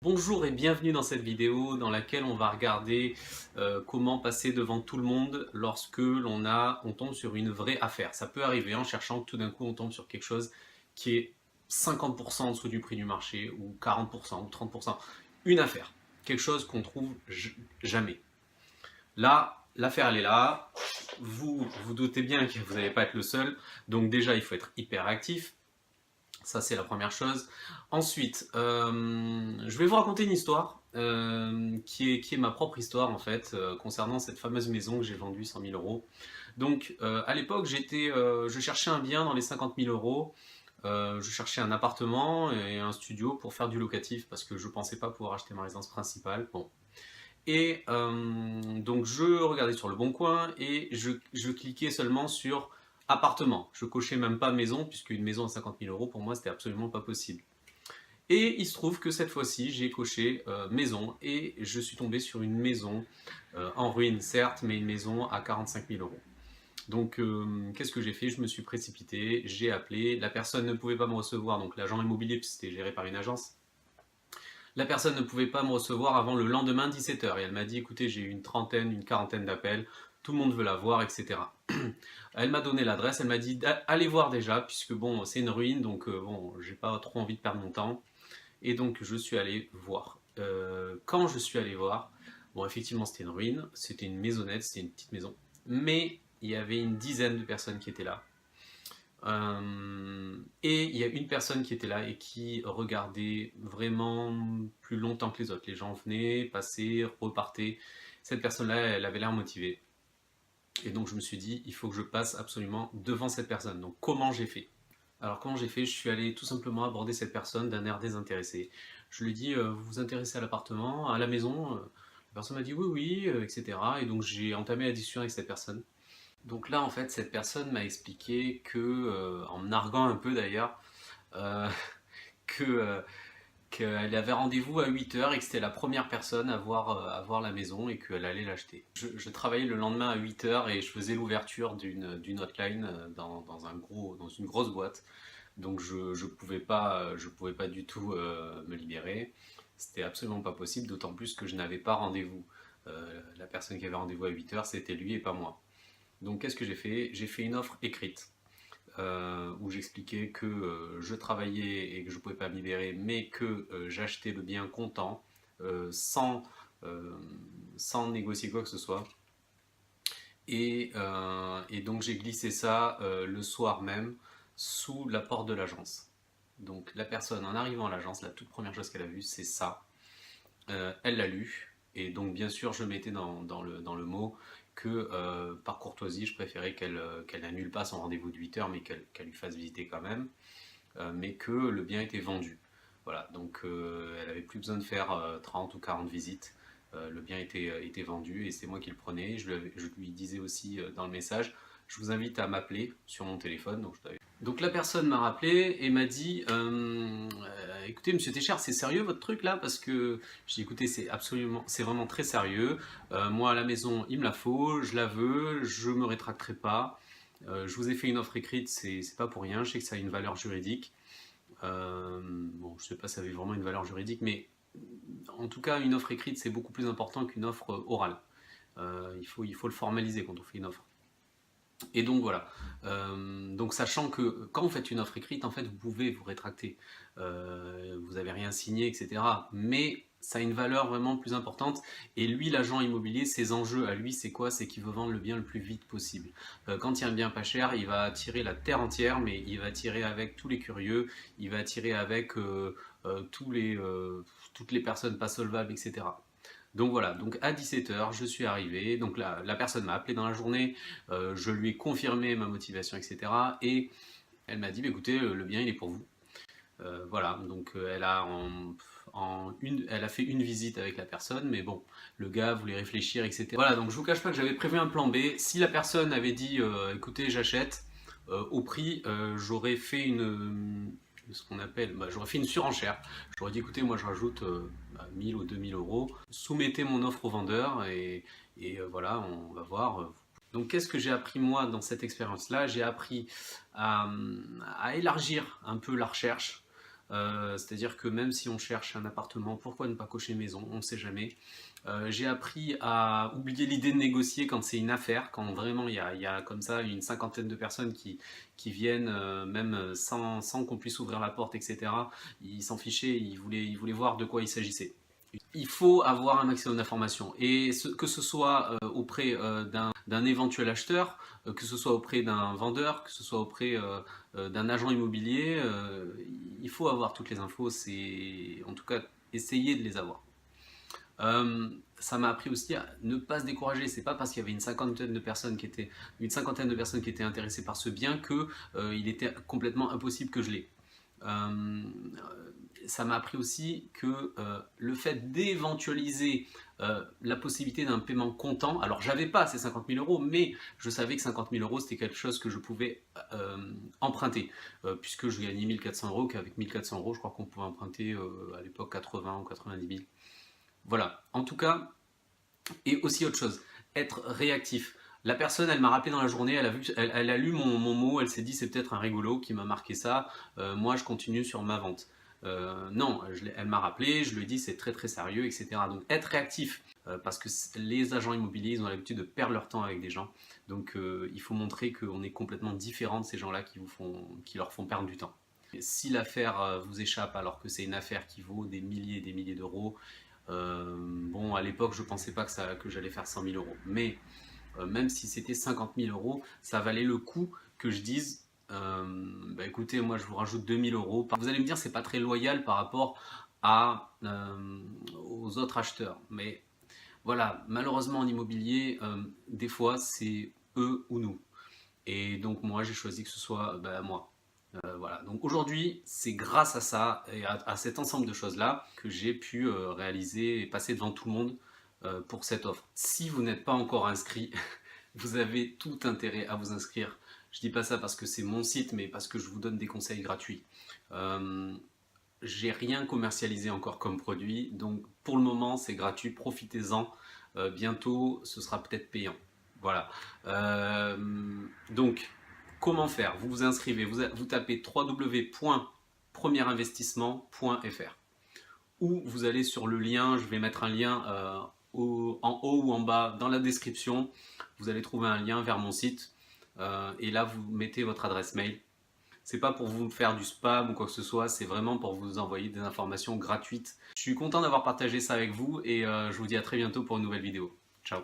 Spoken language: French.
Bonjour et bienvenue dans cette vidéo dans laquelle on va regarder comment passer devant tout le monde lorsque on tombe sur une vraie affaire. Ça peut arriver en cherchant que tout d'un coup on tombe sur quelque chose qui est 50% en dessous du prix du marché ou 40% ou 30%. Une affaire, quelque chose qu'on trouve jamais. Là, l'affaire elle est là, vous doutez bien que vous n'allez pas être le seul, donc déjà il faut être hyper actif. Ça, c'est la première chose. Ensuite, je vais vous raconter une histoire qui est ma propre histoire en fait, concernant cette fameuse maison que j'ai vendue 100 000 euros. Donc, à l'époque, je cherchais un bien dans les 50 000 euros. Je cherchais un appartement et un studio pour faire du locatif parce que je ne pensais pas pouvoir acheter ma résidence principale. Bon. Et donc je regardais sur le bon coin et je cliquais seulement sur appartement. Je cochais même pas maison, puisque une maison à 50 000 euros pour moi c'était absolument pas possible. Et il se trouve que cette fois-ci j'ai coché maison et je suis tombé sur une maison en ruine certes, mais une maison à 45 000 euros. Donc qu'est-ce que j'ai fait? Je me suis précipité, j'ai appelé, la personne ne pouvait pas me recevoir, donc l'agent immobilier, puisque c'était géré par une agence. La personne ne pouvait pas me recevoir avant le lendemain 17h. Et elle m'a dit, écoutez, j'ai eu une trentaine, une quarantaine d'appels, tout le monde veut la voir, etc. Elle m'a donné l'adresse, elle m'a dit, allez voir déjà, puisque bon, c'est une ruine, donc bon, j'ai pas trop envie de perdre mon temps. Et donc, je suis allé voir. Quand je suis allé voir, bon, effectivement, c'était une ruine, c'était une maisonnette, c'était une petite maison. Mais il y avait une dizaine de personnes qui étaient là. Et il y a une personne qui était là et qui regardait vraiment plus longtemps que les autres. Les gens venaient, passaient, repartaient. Cette personne-là, elle avait l'air motivée. Et donc je me suis dit, il faut que je passe absolument devant cette personne. Donc comment j'ai fait? Alors comment j'ai fait? Je suis allé tout simplement aborder cette personne d'un air désintéressé. Je lui ai dit, vous vous intéressez à l'appartement, à la maison? La personne m'a dit oui, oui, etc. Et donc j'ai entamé la discussion avec cette personne. Donc là, en fait, cette personne m'a expliqué que, en me narguant un peu d'ailleurs, euh, que, qu'elle avait rendez-vous à 8h et que c'était la première personne à voir la maison et qu'elle allait l'acheter. Je travaillais le lendemain à 8h et je faisais l'ouverture d'une hotline dans une grosse boîte. Donc je pouvais pas du tout me libérer. C'était absolument pas possible, d'autant plus que je n'avais pas rendez-vous. La personne qui avait rendez-vous à 8h, c'était lui et pas moi. Donc qu'est-ce que j'ai fait? J'ai fait une offre écrite où j'expliquais que je travaillais et que je ne pouvais pas me libérer, mais que j'achetais le bien comptant, euh, sans, euh, sans négocier quoi que ce soit. Et donc j'ai glissé ça le soir même sous la porte de l'agence. Donc la personne, en arrivant à l'agence, la toute première chose qu'elle a vue, c'est ça. Elle l'a lu, et donc bien sûr je mettais dans le mot que par courtoisie je préférais qu'elle n'annule pas son rendez-vous de 8h mais qu'elle lui fasse visiter quand même, mais que le bien était vendu. Voilà, donc elle avait plus besoin de faire 30 ou 40 visites. Le bien était vendu et c'est moi qui le prenais. Je lui disais aussi dans le message, je vous invite à m'appeler sur mon téléphone. Donc la personne m'a rappelé et m'a dit écoutez monsieur Téchard, c'est sérieux votre truc là? Parce que je dis écoutez, c'est vraiment très sérieux. Moi à la maison il me la faut, je la veux, je me rétracterai pas. Je vous ai fait une offre écrite, c'est pas pour rien, je sais que ça a une valeur juridique. Bon, je sais pas si ça avait vraiment une valeur juridique, mais en tout cas une offre écrite c'est beaucoup plus important qu'une offre orale. Il faut le formaliser quand on fait une offre. Et donc voilà. Donc sachant que quand vous faites une offre écrite, en fait, vous pouvez vous rétracter. Vous n'avez rien signé, etc. Mais ça a une valeur vraiment plus importante. Et lui, l'agent immobilier, ses enjeux à lui, c'est quoi? C'est qu'il veut vendre le bien le plus vite possible. Quand il y a un bien pas cher, il va attirer la terre entière, mais il va attirer avec tous les curieux, il va attirer avec toutes les personnes pas solvables, etc. Donc voilà, donc à 17h, je suis arrivé, donc la personne m'a appelé dans la journée, je lui ai confirmé ma motivation, etc. Et elle m'a dit, bah, écoutez, le bien, il est pour vous. Voilà, donc elle a fait une visite avec la personne, mais bon, le gars voulait réfléchir, etc. Voilà, donc je vous cache pas que j'avais prévu un plan B. Si la personne avait dit, écoutez, j'achète, au prix, j'aurais fait ce qu'on appelle, j'aurais fait une surenchère. J'aurais dit, écoutez, moi je rajoute 1000 ou 2000 euros, soumettez mon offre au vendeur et voilà, on va voir. Donc qu'est-ce que j'ai appris moi dans cette expérience-là? J'ai appris à élargir un peu la recherche, C'est-à-dire que même si on cherche un appartement, pourquoi ne pas cocher maison? On ne sait jamais. J'ai appris à oublier l'idée de négocier quand c'est une affaire, quand vraiment il y a comme ça une cinquantaine de personnes qui viennent, même sans qu'on puisse ouvrir la porte, etc. Ils s'en fichaient, ils voulaient voir de quoi il s'agissait. Il faut avoir un maximum d'informations, et que ce soit auprès d'un éventuel acheteur, que ce soit auprès d'un vendeur, que ce soit auprès d'un agent immobilier, il faut avoir toutes les infos, c'est en tout cas essayer de les avoir. Ça m'a appris aussi à ne pas se décourager. C'est pas parce qu'il y avait une cinquantaine de personnes qui étaient intéressées par ce bien que il était complètement impossible que je l'ai. Euh, Ça m'a appris aussi que le fait d'éventualiser la possibilité d'un paiement comptant, alors j'avais pas ces 50 000 euros, mais je savais que 50 000 euros c'était quelque chose que je pouvais emprunter, puisque je gagnais 1400 euros, qu'avec 1400 euros je crois qu'on pouvait emprunter à l'époque 80 ou 90 000. Voilà, en tout cas, et aussi autre chose, être réactif. La personne, elle m'a rappelé dans la journée, elle a lu mon mot, elle s'est dit c'est peut-être un rigolo qui m'a marqué ça, moi je continue sur ma vente. Non, elle m'a rappelé, je lui ai dit c'est très très sérieux, etc. Donc être réactif, parce que les agents immobiliers, ils ont l'habitude de perdre leur temps avec des gens. Donc il faut montrer qu'on est complètement différent de ces gens-là qui leur font perdre du temps. Si l'affaire vous échappe alors que c'est une affaire qui vaut des milliers et des milliers d'euros, bon, à l'époque, je pensais pas que j'allais faire 100 000 euros. Mais même si c'était 50 000 euros, ça valait le coup que je dise, bah écoutez, moi je vous rajoute 2 000 euros. Vous allez me dire, c'est pas très loyal par rapport aux autres acheteurs. Mais voilà, malheureusement en immobilier, des fois c'est eux ou nous. Et donc moi, j'ai choisi que ce soit moi. Voilà. Donc aujourd'hui, c'est grâce à ça et à cet ensemble de choses-là que j'ai pu réaliser et passer devant tout le monde pour cette offre. Si vous n'êtes pas encore inscrit, vous avez tout intérêt à vous inscrire. Je dis pas ça parce que c'est mon site, mais parce que je vous donne des conseils gratuits. Euh, j'ai rien commercialisé encore comme produit, donc pour le moment c'est gratuit, profitez-en. Bientôt ce sera peut-être payant. Voilà. Euh, donc comment faire? Vous vous inscrivez, vous tapez www.premierinvestissement.fr ou vous allez sur le lien, je vais mettre un lien en haut ou en bas dans la description. Vous allez trouver un lien vers mon site et là vous mettez votre adresse mail. C'est pas pour vous faire du spam ou quoi que ce soit, c'est vraiment pour vous envoyer des informations gratuites. Je suis content d'avoir partagé ça avec vous et je vous dis à très bientôt pour une nouvelle vidéo. Ciao.